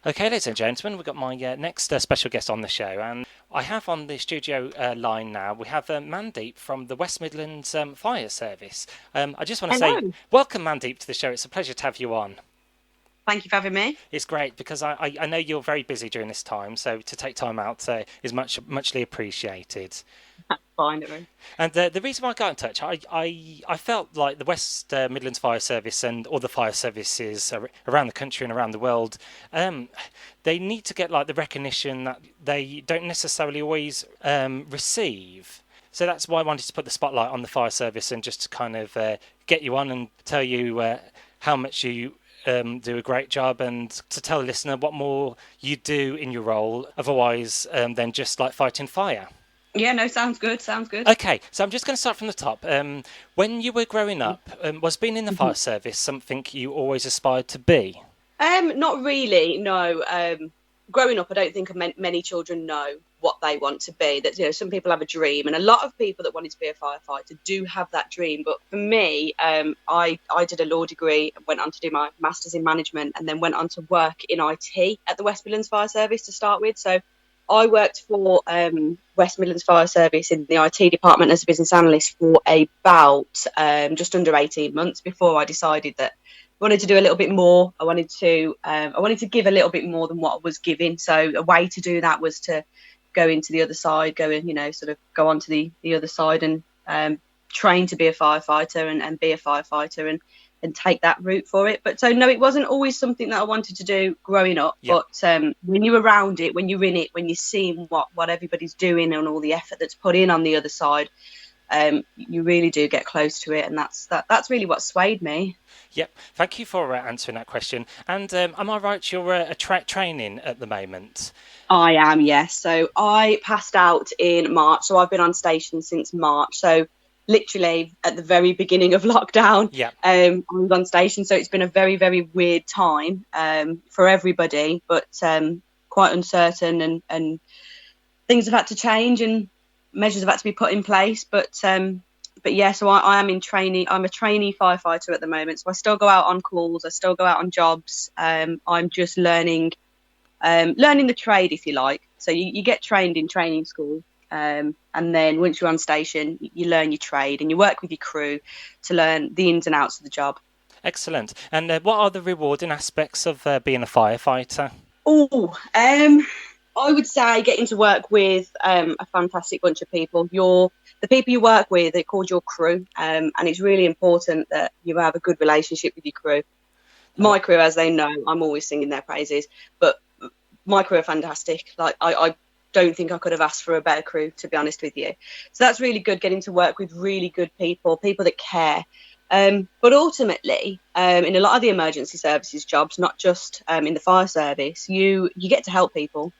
Okay, ladies and gentlemen, we've got my next special guest on the show, and I have on the studio line now, we have Mandeep from the West Midlands Fire Service. I just want to say, Hello. welcome Mandeep to the show. It's a pleasure to have you on. Thank you for having me. It's great because I know you're very busy during this time, so to take time out is muchly appreciated. Fine, don't worry. And the reason why I got in touch, I felt like the West Midlands Fire Service and all the fire services around the country and around the world, um, they need to get like the recognition that they don't necessarily always receive. So that's why I wanted to put the spotlight on the fire service and just to kind of get you on and tell you how much you do a great job and to tell the listener what more you do in your role otherwise than just like fighting fire. Yeah, no, sounds good. Sounds good. Okay, so I'm just going to start from the top. When you were growing up, was being in the fire Mhm. service something you always aspired to be? Not really. No. Growing up, I don't think many children know what they want to be. That some people have a dream, and a lot of people that wanted to be a firefighter do have that dream. But for me, I did a law degree, went on to do my masters in management, and then went on to work in IT at the West Midlands Fire Service to start with. So I worked for West Midlands Fire Service in the IT department as a business analyst for about just under 18 months before I decided that I wanted to do a little bit more. I wanted to give a little bit more than what I was giving. So a way to do that was to go into the other side, go in, sort of go on to the other side and train to be a firefighter and be a firefighter and take that route for it. But so no, it wasn't always something that I wanted to do growing up. Yep. But when you're around it, when you're in it, when you're seeing what everybody's doing and all the effort that's put in on the other side, you really do get close to it, and that's really what swayed me. Yep. Thank you for answering that question. And am I right? You're training at the moment. I am, yes. So I passed out in March. So I've been on station since March. So literally at the very beginning of lockdown, Yeah. I was on station. So it's been a very, very weird time for everybody, but quite uncertain and things have had to change and measures have had to be put in place. But yeah, so I am in training. I'm a trainee firefighter at the moment. So I still go out on calls. I still go out on jobs. I'm just learning the trade, if you like. So you get trained in training school, and then once you're on station, you learn your trade and you work with your crew to learn the ins and outs of the job. Excellent. And what are the rewarding aspects of being a firefighter? Oh, I would say getting to work with a fantastic bunch of people. The people you work with, they're called your crew, and it's really important that you have a good relationship with your crew. Uh, My crew, as they know, I'm always singing their praises, but my crew are fantastic. Like I don't think I could have asked for a better crew, to be honest with you. So that's really good, getting to work with really good people that care. But ultimately, in a lot of the emergency services jobs, not just in the fire service, you get to help people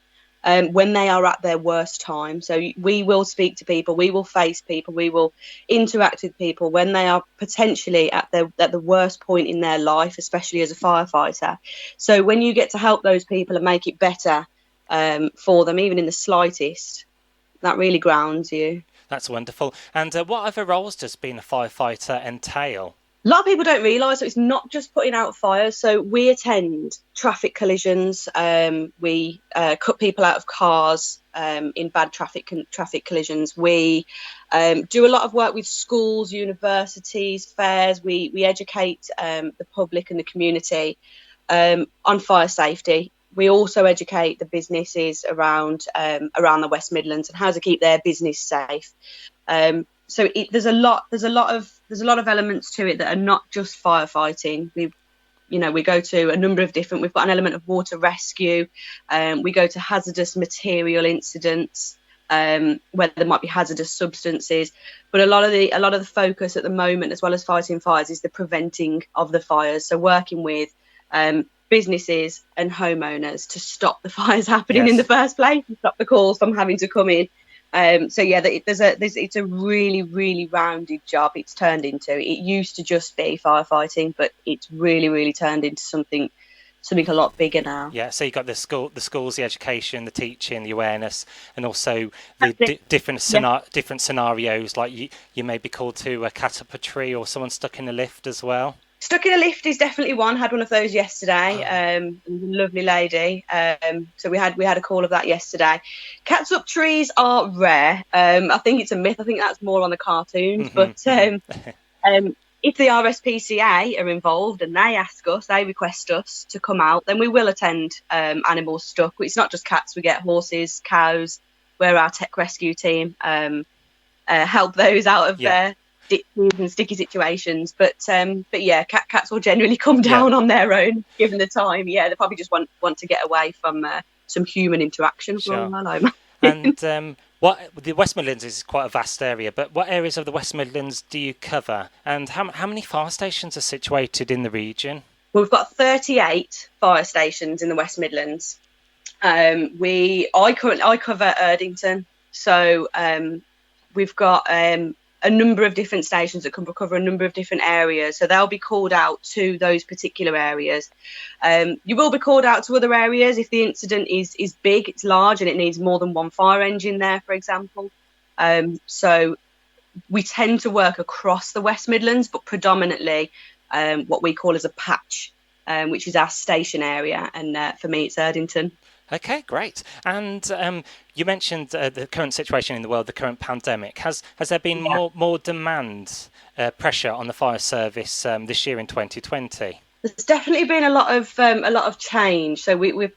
when they are at their worst time. So we will speak to people, we will face people, we will interact with people when they are potentially at the worst point in their life, especially as a firefighter. So when you get to help those people and make it better for them, even in the slightest, that really grounds you. that's wonderful. And what other roles does being a firefighter entail? A lot of people don't realise that it's not just putting out fires. So we attend traffic collisions. We cut people out of cars in bad traffic collisions. We do a lot of work with schools, universities, fairs. We educate the public and the community on fire safety. We also educate the businesses around the West Midlands and how to keep their business safe. There's a lot of elements to it that are not just firefighting. We go to a number of different. We've got an element of water rescue. We go to hazardous material incidents, where there might be hazardous substances. But a lot of the focus at the moment, as well as fighting fires, is the preventing of the fires. So working with businesses and homeowners to stop the fires happening in the Yes. first place and stop the calls from having to come in. So yeah, it's a really, really rounded job it's turned into. It used to just be firefighting, but it's really, really turned into something a lot bigger now. Yeah, so you got the schools, the education, the teaching, the awareness, and also the That's it. Yeah. different scenarios. Like you may be called to a cat up a tree or someone stuck in a lift as well. Stuck in a lift is definitely one. Had one of those yesterday. Lovely lady. So we had a call of that yesterday. Cats up trees are rare. I think it's a myth. I think that's more on the cartoons. But if the RSPCA are involved and they request us to come out, then we will attend animals stuck. It's not just cats. We get horses, cows. We're our tech rescue team. Help those out of ditches and sticky situations, but yeah, cats will generally come down on their own given the time. Yeah, they probably just want to get away from some human interaction. Sure. And what the West Midlands is quite a vast area, but what areas of the West Midlands do you cover, and how many fire stations are situated in the region? Well, we've got 38 fire stations in the West Midlands. I cover Erdington, so we've got a number of different stations that can cover a number of different areas, so they'll be called out to those particular areas. You will be called out to other areas if the incident is big, it's large, and it needs more than one fire engine there, for example. So we tend to work across the West Midlands, but predominantly what we call as a patch, which is our station area, and for me it's Erdington. Okay, great. And you mentioned the current situation in the world, the current pandemic. Has there been more demand, pressure on the fire service this year in 2020? There's definitely been a lot of change. So we've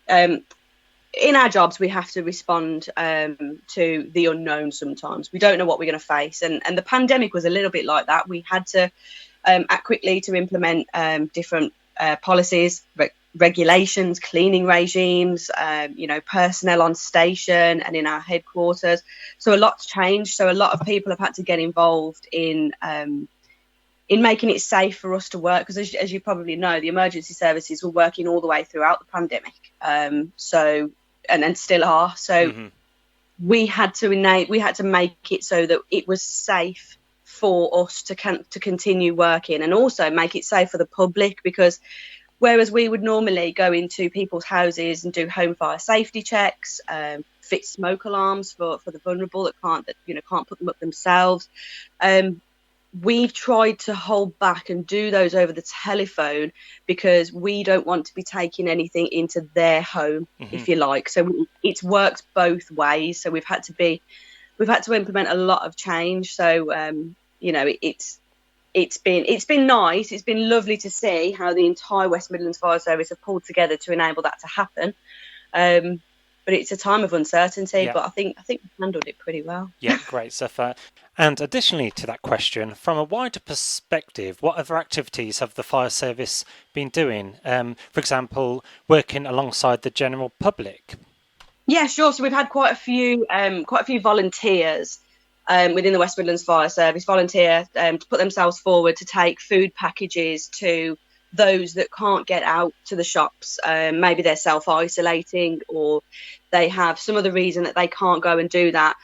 in our jobs we have to respond to the unknown. Sometimes we don't know what we're going to face, and the pandemic was a little bit like that. We had to act quickly to implement different policies, regulations, cleaning regimes, personnel on station and in our headquarters. So a lot's changed. So a lot of people have had to get involved in making it safe for us to work, because as you probably know, the emergency services were working all the way throughout the pandemic. So still are. So we had to make it so that it was safe for us to continue working, and also make it safe for the public, because whereas we would normally go into people's houses and do home fire safety checks, fit smoke alarms for the vulnerable that can't put them up themselves, we've tried to hold back and do those over the telephone, because we don't want to be taking anything into their home, if you like. So it's worked both ways. So we've had to implement a lot of change. So it's been nice. It's been lovely to see how the entire West Midlands Fire Service have pulled together to enable that to happen. But it's a time of uncertainty. But I think we've handled it pretty well. Yeah, great stuff. And additionally to that question, from a wider perspective, what other activities have the fire service been doing? For example, working alongside the general public. Yeah, sure. So we've had quite a few volunteers within the West Midlands Fire Service volunteer to put themselves forward to take food packages to those that can't get out to the shops. Maybe they're self-isolating, or they have some other reason that they can't go and do that.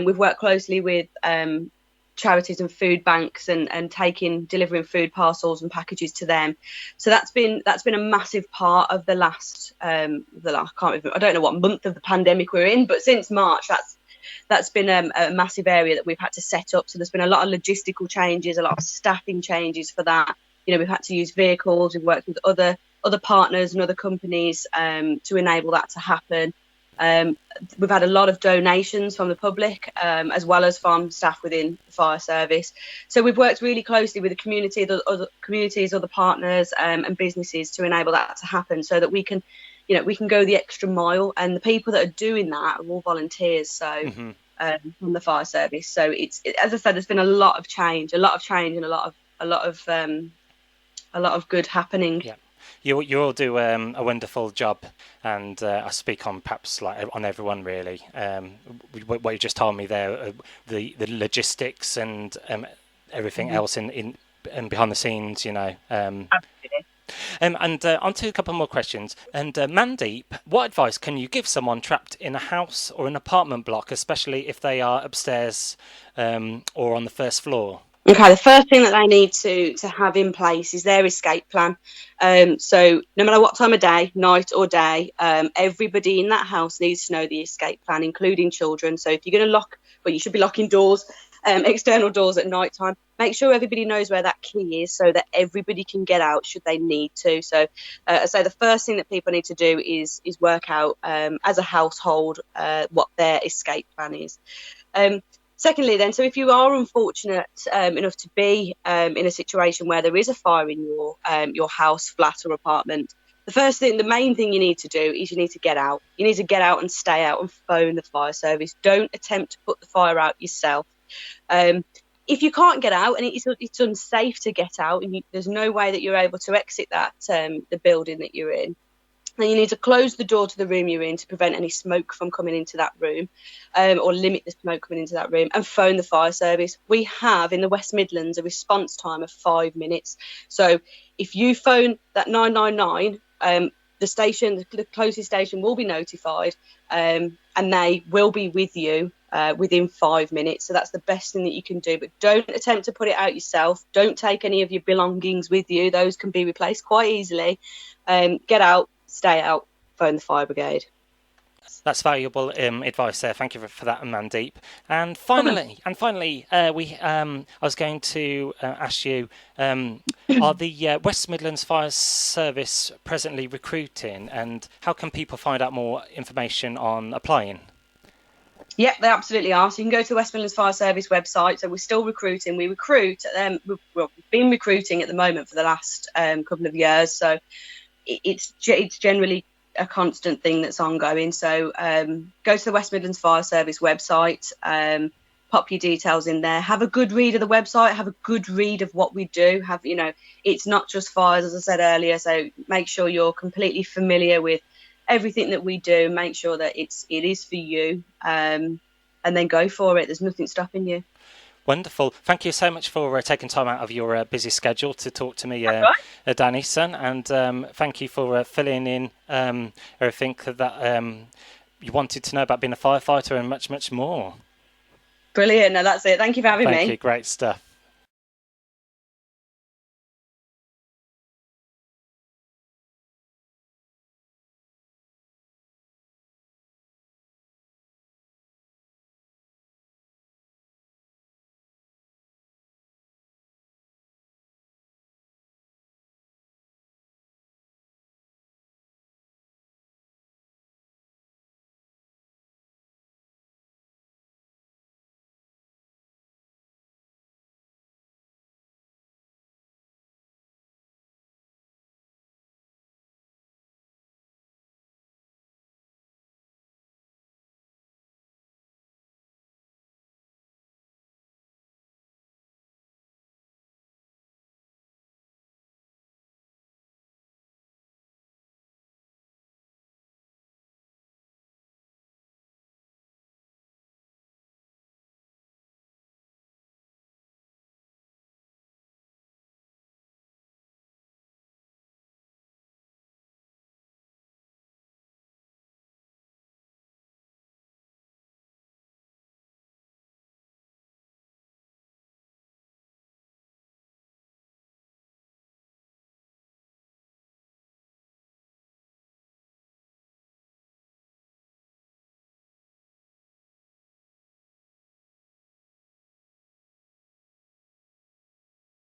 We've worked closely with charities and food banks and delivering food parcels and packages to them. So that's been a massive part of the last I don't know what month of the pandemic we're in, but since March that's been a massive area that we've had to set up. So there's been a lot of logistical changes, a lot of staffing changes for that. We've had to use vehicles. We've worked with other partners and other companies to enable that to happen. We've had a lot of donations from the public, as well as from staff within the fire service. So we've worked really closely with the community, the other communities, other partners, and businesses to enable that to happen, so that we can go the extra mile. And the people that are doing that are all volunteers. So from the fire service. So as I said, there's been a lot of change, and a lot of good happening. Yeah. You all do a wonderful job, and I speak on perhaps like on everyone really. What you just told me there, the logistics and everything else in behind the scenes, Absolutely. And onto a couple more questions. And Mandeep, what advice can you give someone trapped in a house or an apartment block, especially if they are upstairs or on the first floor? Okay, the first thing that they need to have in place is their escape plan. So no matter what time of day, night or day, everybody in that house needs to know the escape plan, including children. So if you're going to you should be locking doors external doors at night time. Make sure everybody knows where that key is so that everybody can get out should they need to. So I say the first thing that people need to do is work out as a household what their escape plan is. Secondly, then, so if you are unfortunate enough to be in a situation where there is a fire in your house, flat, or apartment, the main thing you need to do is you need to get out. You need to get out and stay out and phone the fire service. Don't attempt to put the fire out yourself. If you can't get out and it's unsafe to get out, and there's no way that you're able to exit that the building that you're in, then you need to close the door to the room you're in to prevent any smoke from coming into that room, or limit the smoke coming into that room, and phone the fire service. We have in the West Midlands a response time of 5 minutes. So if you phone that 999, the closest station will be notified, and they will be with you within 5 minutes. So that's the best thing that you can do. But don't attempt to put it out yourself. Don't take any of your belongings with you. Those can be replaced quite easily. Get out, stay out, phone the fire brigade. That's valuable advice there. Thank you for that, Mandeep. And finally, I was going to ask you: are the West Midlands Fire Service presently recruiting, and how can people find out more information on applying? Yeah, they absolutely are. So you can go to the West Midlands Fire Service website. So we're still recruiting. We've been recruiting at the moment for the last couple of years. So it's generally a constant thing that's ongoing. So go to the West Midlands Fire Service website, pop your details in there, have a good read of the website, have a good read of what we do. It's not just fires, as I said earlier. So make sure you're completely familiar with everything that we do. Make sure that it is for you, and then go for it. There's nothing stopping you. Wonderful. Thank you so much for taking time out of your busy schedule to talk to me, Danny, son. And thank you for filling in everything that you wanted to know about being a firefighter and much, much more. Brilliant. No, that's it. Thank you for having me. Thank you. Great stuff.